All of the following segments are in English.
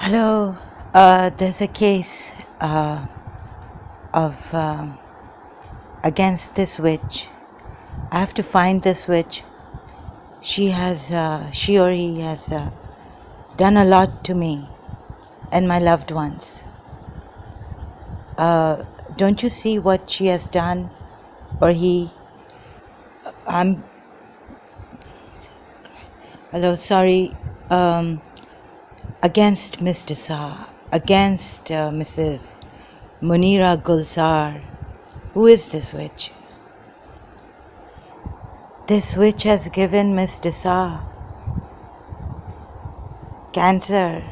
Hello, there's a case of against this witch. I have to find this witch. She or he has done a lot to me and my loved ones. Don't you see what she has done, or he? I'm. Hello, sorry. Against Mr. Sa, against Mrs. Munira Gulzar. Who is this witch? This witch has given Mr. Sa cancer,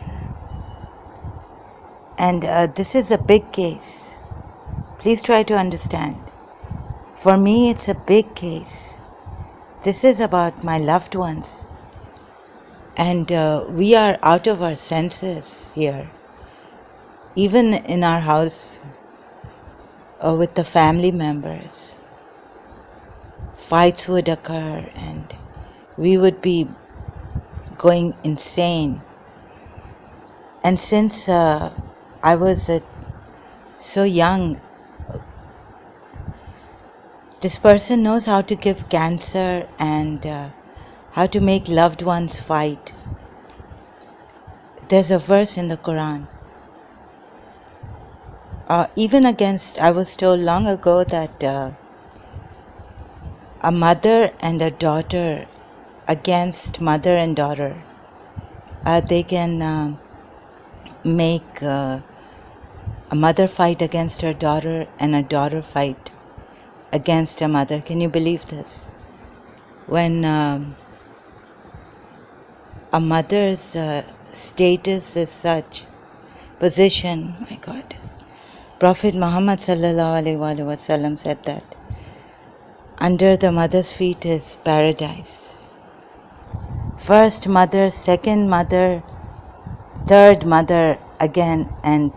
and this is a big case. Please try to understand. For me, it's a big case. This is about my loved ones. And we are out of our senses here. Even in our house with the family members, fights would occur and we would be going insane. And since I was so young, this person knows how to give cancer and how to make loved ones fight. There's a verse in the Quran. I was told long ago that a mother and a daughter against mother and daughter, they can make a mother fight against her daughter and a daughter fight against a mother. Can you believe this? When a mother's status is such, position, my God. Prophet Muhammad sallallahu alaihi wasallam said that under the mother's feet is paradise. First mother, second mother, third mother again, and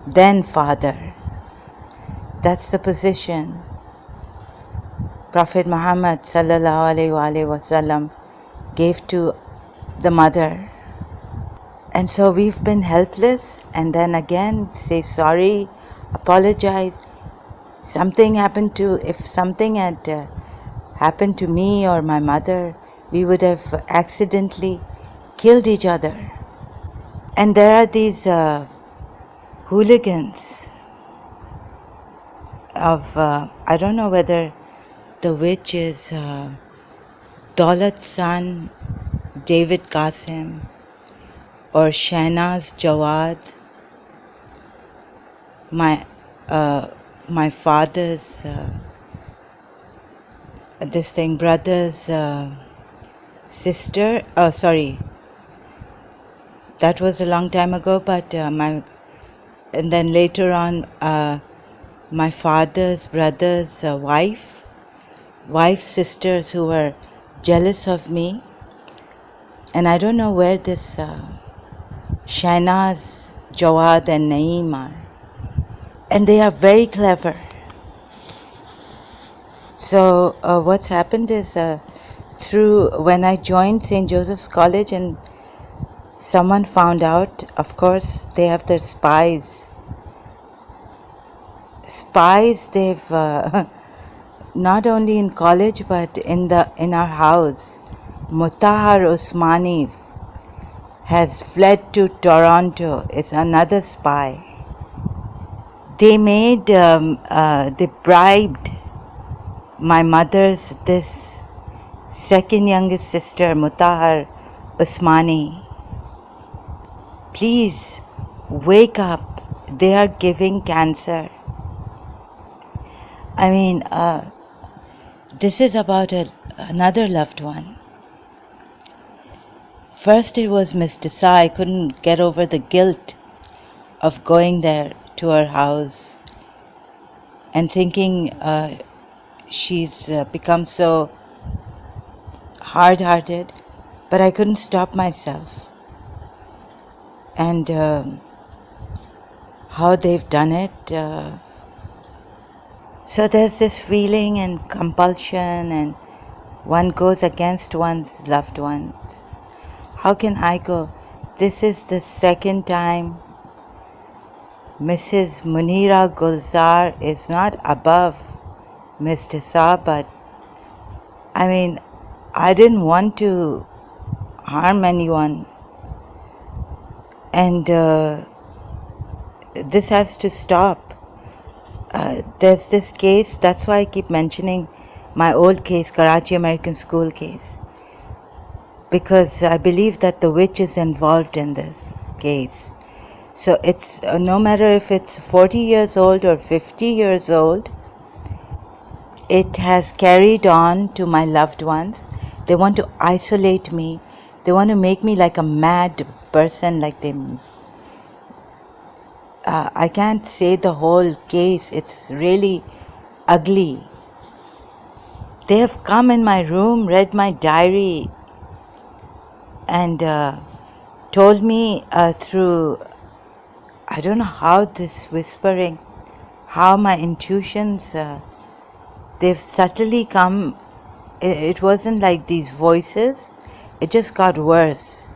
then father. That's the position Prophet Muhammad sallallahu alaihi wasallam gave to the mother. And so we've been helpless, and then again say sorry, apologize. If something had happened to me or my mother, we would have accidentally killed each other. And there are these hooligans of, I don't know whether the witch is Daulat's son, David Qasim, or Shahnaz Jawad, my father's brother's sister. Oh, sorry, that was a long time ago. But and then later on, my father's brother's wife's sisters who were jealous of me. And I don't know where this Shahnaz, Jawad and Naeem are. And they are very clever. So what's happened is when I joined St. Joseph's College and someone found out, of course, they have their spies. Spies, they've not only in college but in our house. Mutahar Usmani has fled to Toronto. It's another spy. They bribed my this second youngest sister, Mutahar Usmani. Please wake up. They are giving cancer. I mean, this is about another loved one. First it was Mr. Sa. I couldn't get over the guilt of going there to her house and thinking she's become so hard-hearted, but I couldn't stop myself. And how they've done it. So there's this feeling and compulsion, and one goes against one's loved ones. How can I go? this is the second time Mrs. Munira Gulzar is not above Mr. Sa, but I didn't want to harm anyone, and this has to stop. There's this case, that's why I keep mentioning my old case, Karachi American School case, because I believe that the witch is involved in this case. So it's no matter if it's 40 years old or 50 years old, it has carried on to my loved ones. They want to isolate me. They want to make me like a mad person, like I can't say the whole case. It's really ugly. They have come in my room, read my diary, and told me through, I don't know how this whispering, how my intuitions, they've subtly come. It wasn't like these voices. It just got worse.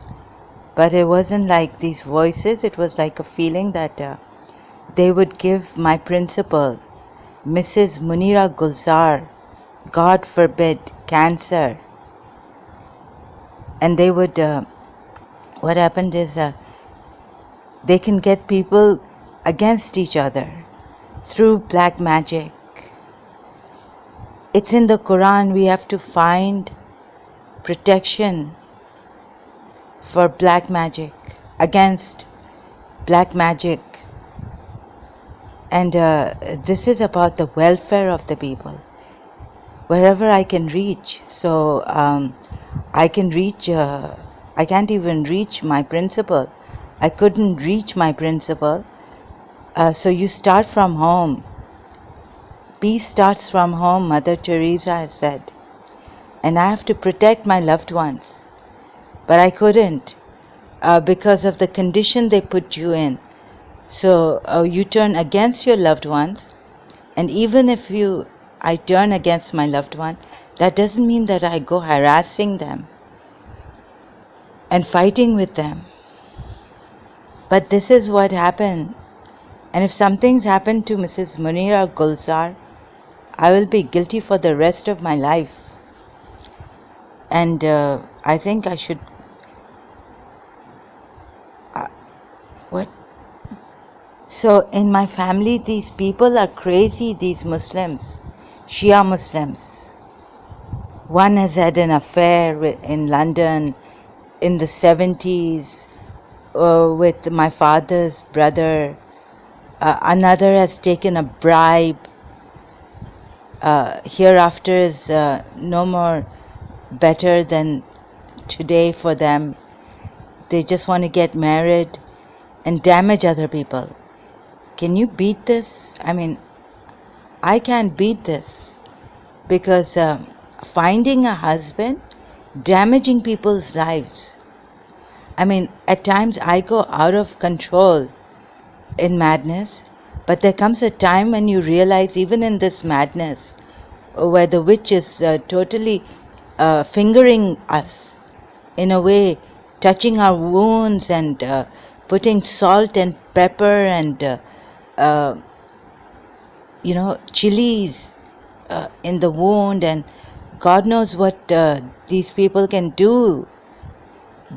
But it wasn't like these voices. It was like a feeling that they would give my principal, Mrs. Munira Gulzar, God forbid, cancer. And they would, what happened is they can get people against each other through black magic. It's in the Quran. We have to find protection for black magic, against black magic. And this is about the welfare of the people, wherever I can reach. So I can reach, I can't even reach my principal. I couldn't reach my principal. So you start from home. Peace starts from home, Mother Teresa has said. And I have to protect my loved ones. But I couldn't because of the condition they put you in. So you turn against your loved ones. And even if I turn against my loved one, that doesn't mean that I go harassing them and fighting with them. But this is what happened. And if something's happened to Mrs. Munira Gulzar, I will be guilty for the rest of my life. And I think I should... what? So in my family, these people are crazy, these Muslims, Shia Muslims. One has had an affair in London in the 70s with my father's brother. Another has taken a bribe. Hereafter is no more better than today for them. They just want to get married and damage other people. Can you beat this? I can't beat this, because finding a husband, damaging people's lives. At times I go out of control in madness, but there comes a time when you realize, even in this madness, where the witch is totally fingering us, in a way, touching our wounds and putting salt and pepper and chilies in the wound, and God knows what these people can do,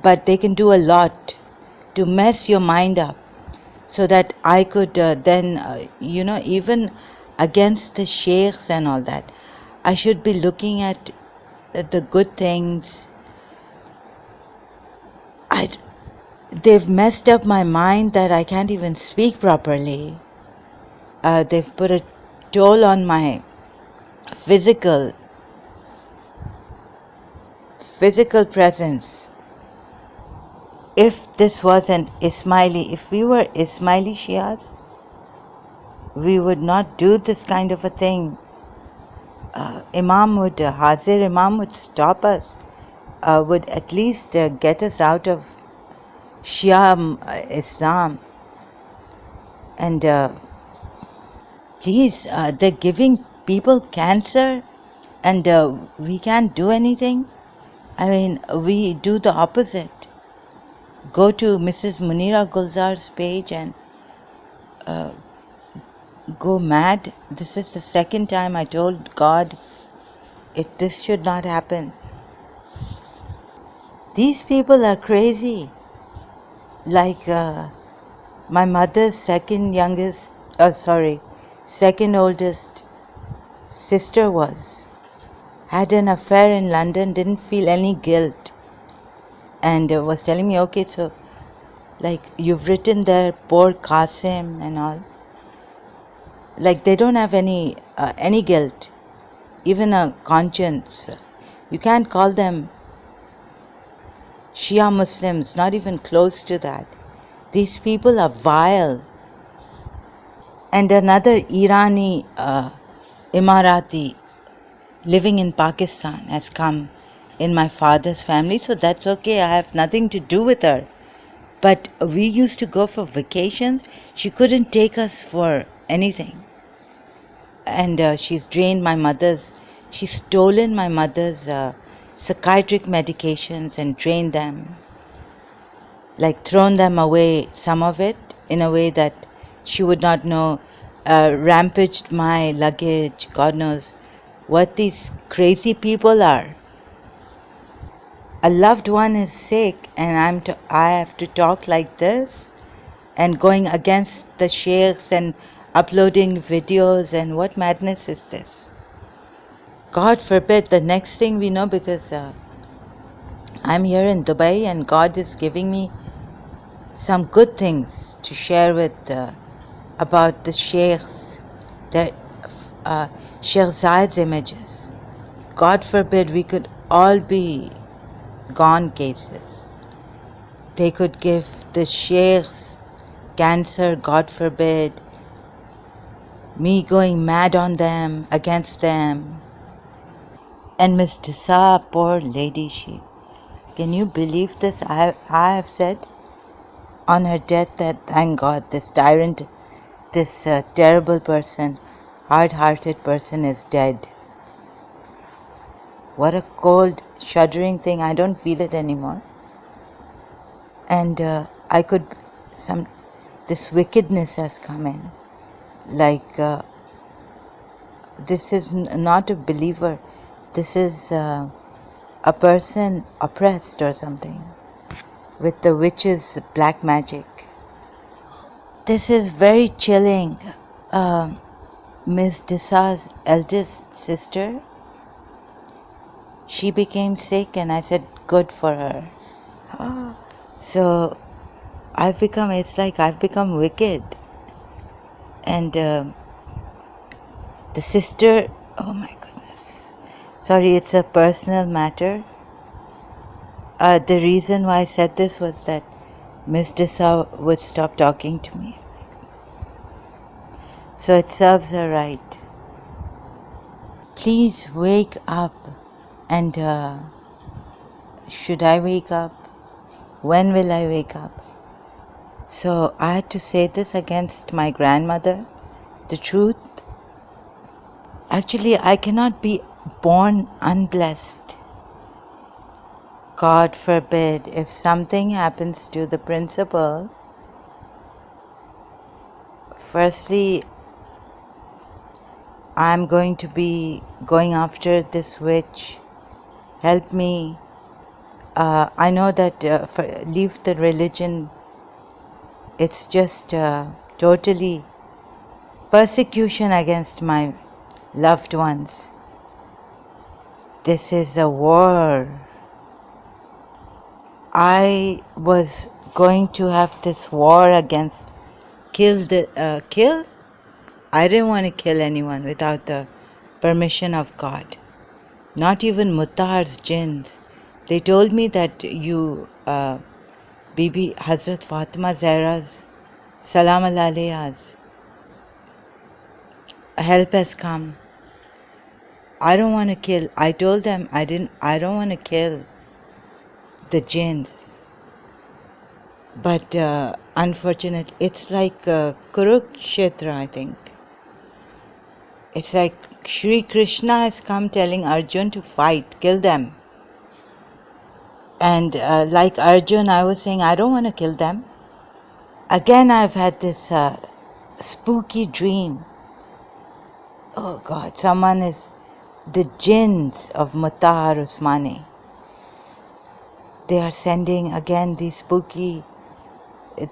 but they can do a lot to mess your mind up, so that I could then, even against the sheikhs and all that, I should be looking at the good things. They've messed up my mind that I can't even speak properly. They've put a toll on my physical presence. If this was an Ismaili, if we were Ismaili Shias, we would not do this kind of a thing. Hazir Imam would stop us, would at least get us out of Shia Islam. And they're giving people cancer, and we can't do anything. We do the opposite. go to Mrs. Munira Gulzar's page and go mad. This is the second time I told God this should not happen. These people are crazy. Like my mother's second oldest sister had an affair in London, didn't feel any guilt, and was telling me, okay, so like you've written there, poor Qasim and all. Like they don't have any guilt, even a conscience. You can't call them Shia Muslims, not even close to that. These people are vile. And another Irani Emirati living in Pakistan has come in my father's family, so that's okay. I have nothing to do with her. But we used to go for vacations. She couldn't take us for anything. And she's stolen my mother's psychiatric medications and drained them. Like thrown them away, some of it, in a way that she would not know, rampaged my luggage, God knows what these crazy people are. A loved one is sick and I have to talk like this and going against the sheikhs and uploading videos, and what madness is this? God forbid, the next thing we know, because I'm here in Dubai and God is giving me some good things to share with about the sheikhs, their Sheikh Zayed's images. God forbid we could all be gone cases. They could give the sheikhs cancer, God forbid, me going mad on them, against them. And Miss Disa, poor lady, can you believe this? I have said on her death that thank God this tyrant, this terrible person, hard-hearted person is dead. What a cold, shuddering thing. I don't feel it anymore. And this wickedness has come in. Like, this is not a believer. This is a person oppressed or something with the witch's black magic. This is very chilling. Miss Disa's eldest sister, she became sick and I said, good for her. So I've become wicked. And the sister, oh my goodness. Sorry, it's a personal matter. The reason why I said this was that Miss Disa would stop talking to me. Oh my goodness. So it serves her right. Please wake up. And should I wake up? When will I wake up? So I had to say this against my grandmother, the truth. Actually, I cannot be born unblessed. God forbid, if something happens to the principal, firstly, I'm going to be going after this witch. Help me. I know that leave the religion. It's just totally persecution against my loved ones. This is a war. I was going to have this war against kill. I didn't want to kill anyone without the permission of God. Not even Muttahar's jinns. They told me that you, Bibi Hazrat Fatima Zahra's, Salam Alayha's, help has come. I don't want to kill. I told them I don't want to kill the jinns. But unfortunately, it's like Kurukshetra, I think. It's like Shri Krishna has come telling Arjun to fight, kill them. And like Arjun, I was saying, I don't want to kill them. Again, I've had this spooky dream. Oh God, someone is the jinns of Mutahar Usmani. They are sending again these spooky,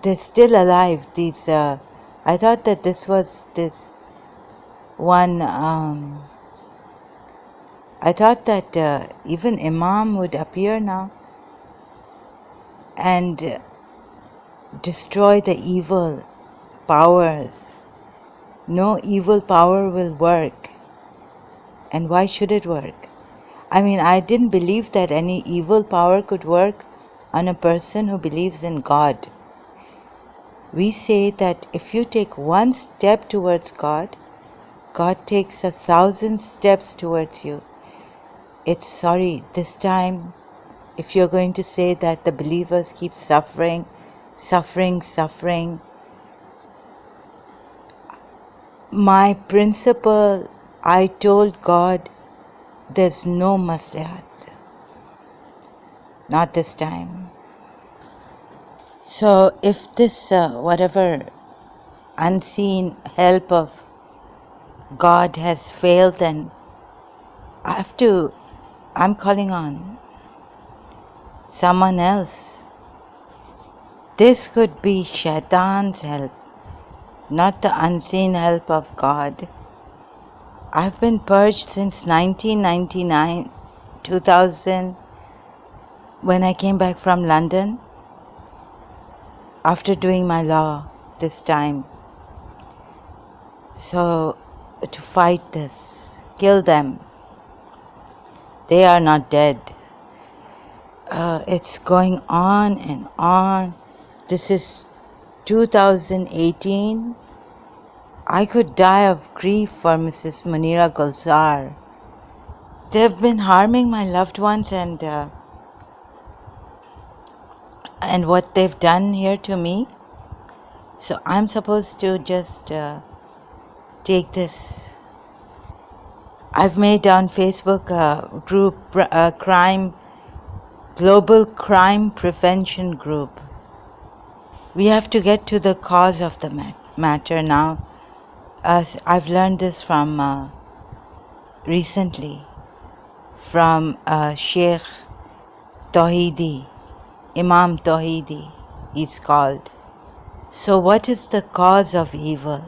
they're still alive. These, I thought that this was this one, I thought that even Imam would appear now and destroy the evil powers. No evil power will work. And why should it work? I mean, I didn't believe that any evil power could work on a person who believes in God. We say that if you take one step towards God, God takes 1,000 steps towards you. It's sorry, this time, if you're going to say that the believers keep suffering, my principle, I told God, there's no maslahat. Not this time. So if this whatever unseen help of God has failed, then I'm calling on someone else. This could be Shaitan's help, not the unseen help of God. I've been purged since 1999, 2000, when I came back from London after doing my law this time. So, to fight this, kill them. They are not dead. It's going on and on. This is 2018. I could die of grief for Mrs. Munira Gulzar. They've been harming my loved ones, and what they've done here to me. So I'm supposed to just take this. I've made on Facebook a group, global crime prevention group. We have to get to the cause of the matter now. I've learned this from recently from Sheikh Tawhidi, Imam Tawhidi, he's called. So what is the cause of evil?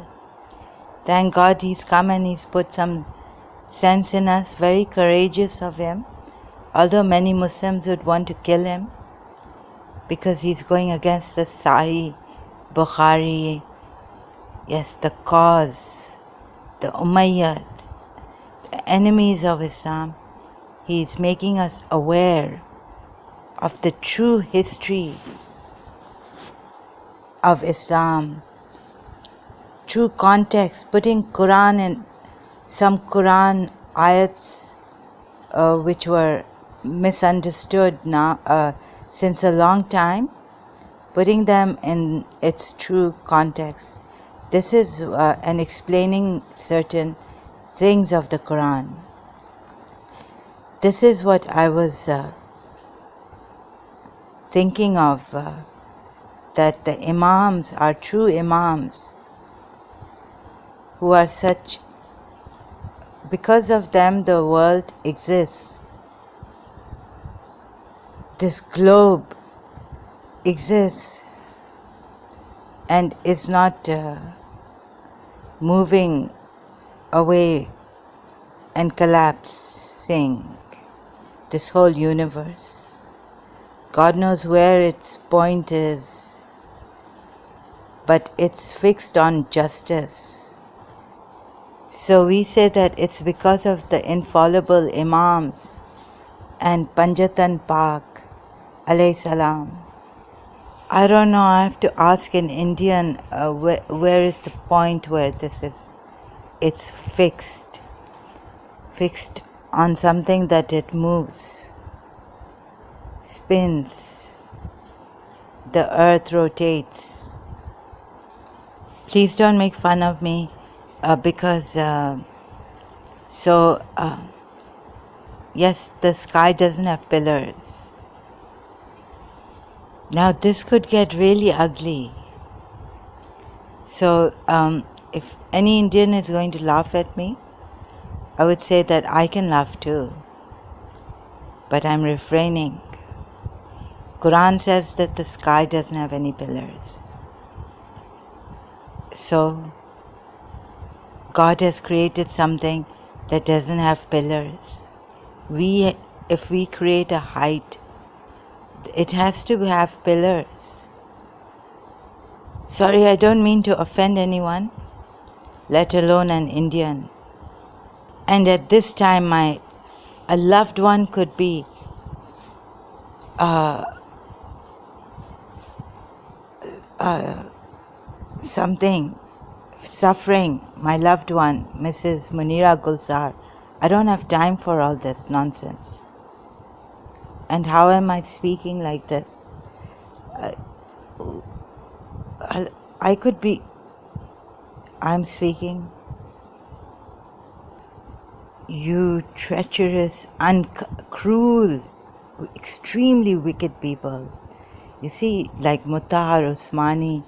Thank God he's come and he's put some sense in us, very courageous of him, although many Muslims would want to kill him because he's going against the Sahih Bukhari. Yes, the cause, the Umayyad, the enemies of Islam. He's making us aware of the true history of Islam, true context, putting Quran in some Quran ayats which were misunderstood now since a long time, putting them in its true context. This is an explaining certain things of the Quran. This is what I was thinking of, that the Imams are true Imams who are such. Because of them the world exists. This globe exists and is not moving away and collapsing. This whole universe. God knows where its point is, but it's fixed on justice. So we say that it's because of the infallible Imams and Panjatan Pak alayhi salam. I don't know, I have to ask in Indian where is the point where this is. It's fixed on something that it moves, spins, the earth rotates. Please don't make fun of me because yes, the sky doesn't have pillars. Now this could get really ugly. So if any Indian is going to laugh at me, I would say that I can laugh too. But I'm refraining. Quran says that the sky doesn't have any pillars. So God has created something that doesn't have pillars. If we create a height, it has to have pillars. Sorry, I don't mean to offend anyone, let alone an Indian. And at this time, a loved one could be something, suffering, my loved one, Mrs. Munira Gulzar. I don't have time for all this nonsense. And how am I speaking like this? I'm speaking. You treacherous, cruel, extremely wicked people. You see, like Mutahar Usmani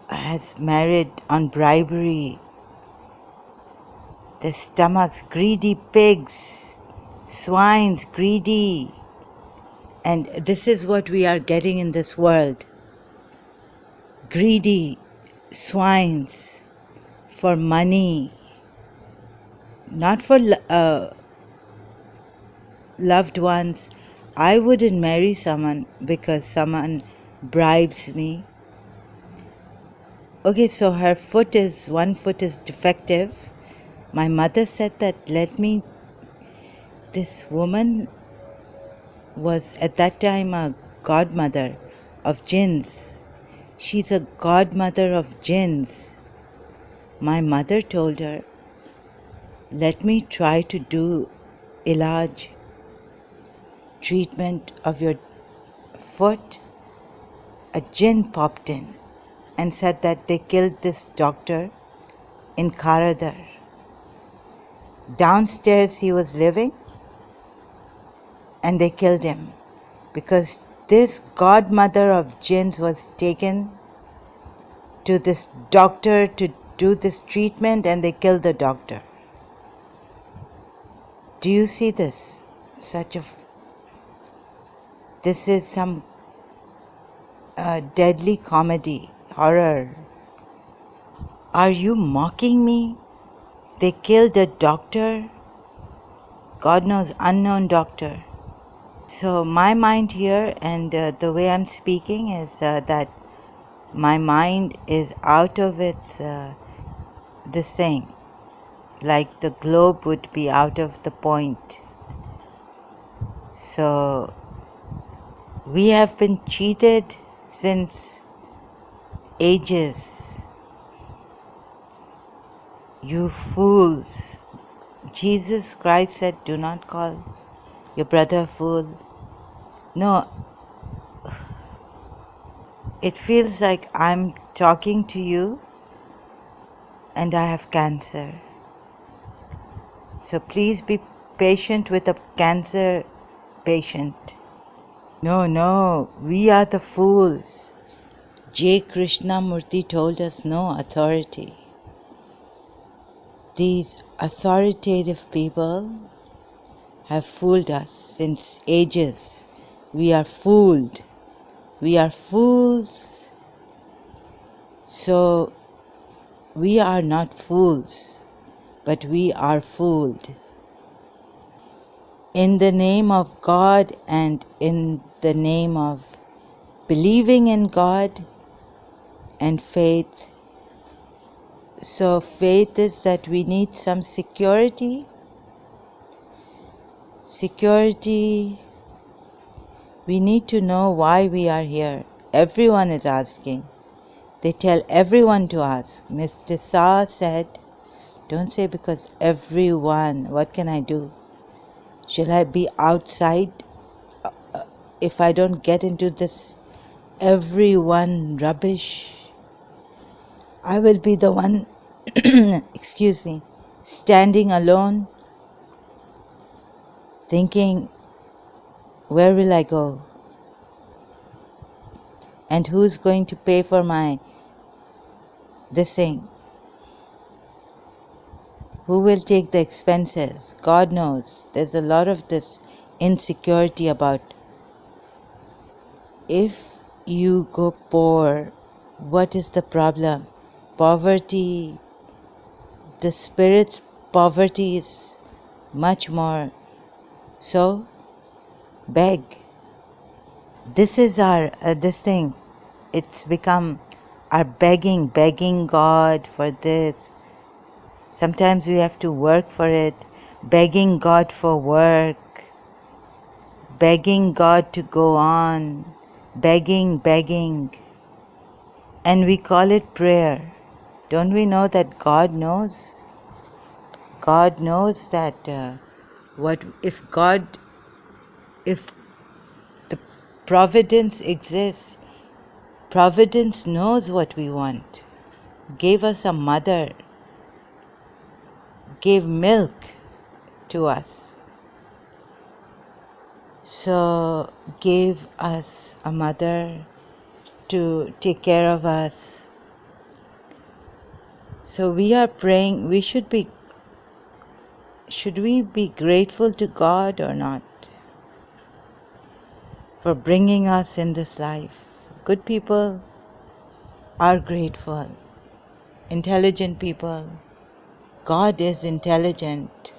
has married on bribery. Their stomachs, greedy pigs, swines, greedy. And this is what we are getting in this world. Greedy swines for money, not for loved ones. I wouldn't marry someone because someone bribes me. Okay, so one foot is defective. My mother said that this woman was at that time a godmother of jinns. She's a godmother of jinns. My mother told her, let me try to do ilaj, treatment of your foot. A jinn popped in and said that they killed this doctor in Karadar. Downstairs he was living and they killed him because this godmother of jinns was taken to this doctor to do this treatment and they killed the doctor. Do you see this? This is some deadly comedy, horror. Are you mocking me? They killed a doctor, God knows, unknown doctor. So my mind here and the way I'm speaking is that my mind is out of its this thing, like the globe would be out of the point. So we have been cheated since ages. You fools. Jesus Christ said, do not call your brother a fool. No, it feels like I'm talking to you and I have cancer. So please be patient with a cancer patient. No, we are the fools. J. Krishnamurti told us no authority. These authoritative people have fooled us since ages. We are fooled. We are fools. So we are not fools, but we are fooled. In the name of God and in the name of believing in God and faith. So faith is that we need some security. We need to know why we are here. Everyone is asking. They tell everyone to ask. Mr. Shah said, don't say because everyone, what can I do? Shall I be outside if I don't get into this everyone rubbish? I will be the one, standing alone, thinking, where will I go? And who's going to pay for this thing? Who will take the expenses? God knows. There's a lot of this insecurity about if you go poor, what is the problem? Poverty, the spirit's poverty is much more. So, beg. This is our, this thing. It's become our begging God for this. Sometimes we have to work for it, begging God for work, begging God to go on, begging. And we call it prayer. Don't we know that God knows? God knows that if the providence exists, providence knows what we want. Gave us a mother, gave milk to us. So gave us a mother to take care of us. So we are praying, should we be grateful to God or not for bringing us in this life? Good people are grateful. Intelligent people. God is intelligent.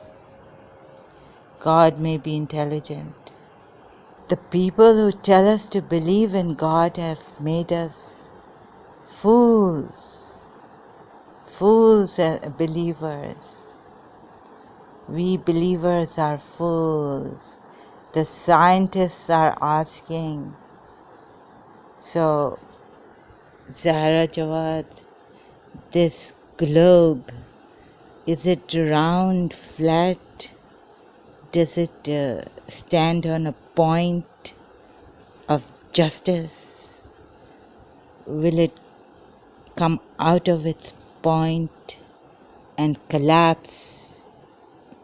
God may be intelligent. The people who tell us to believe in God have made us fools. Fools believers. We believers are fools. The scientists are asking. So, Zahra Jawad, this globe, is it round, flat? Does it stand on a point of justice? Will it come out of its point and collapse?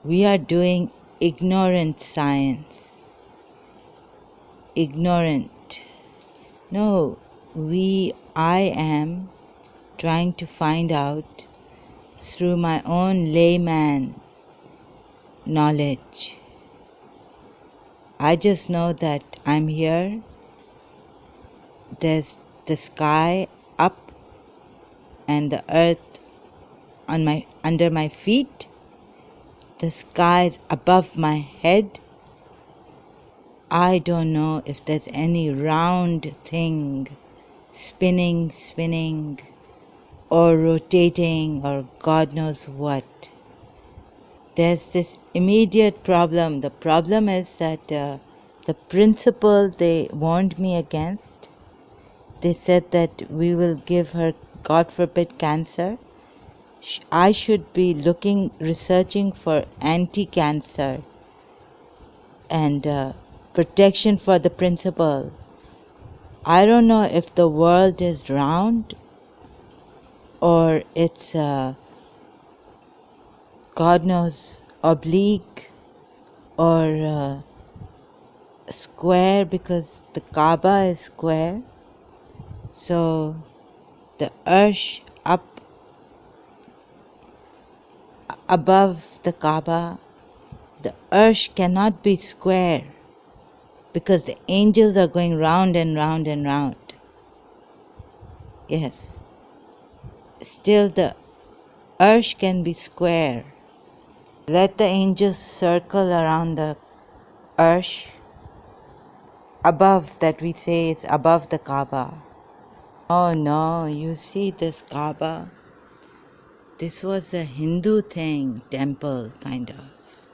We are doing ignorant science. Ignorant. No, I am trying to find out through my own layman knowledge. I just know that I'm here. There's the sky up and the earth under my feet. The sky is above my head. I don't know if there's any round thing spinning or rotating or God knows what. There's this immediate problem. The problem is that the principle they warned me against, they said that we will give her, God forbid, cancer. I should be researching for anti-cancer and protection for the principle. I don't know if the world is round or it's God knows, oblique or square, because the Kaaba is square. So the arsh up above the Kaaba, the arsh cannot be square because the angels are going round and round and round. Yes. Still the arsh can be square. Let the angels circle around the arsh above, that we say it's above the Kaaba. Oh no, you see this Kaaba? This was a Hindu thing, temple kind of.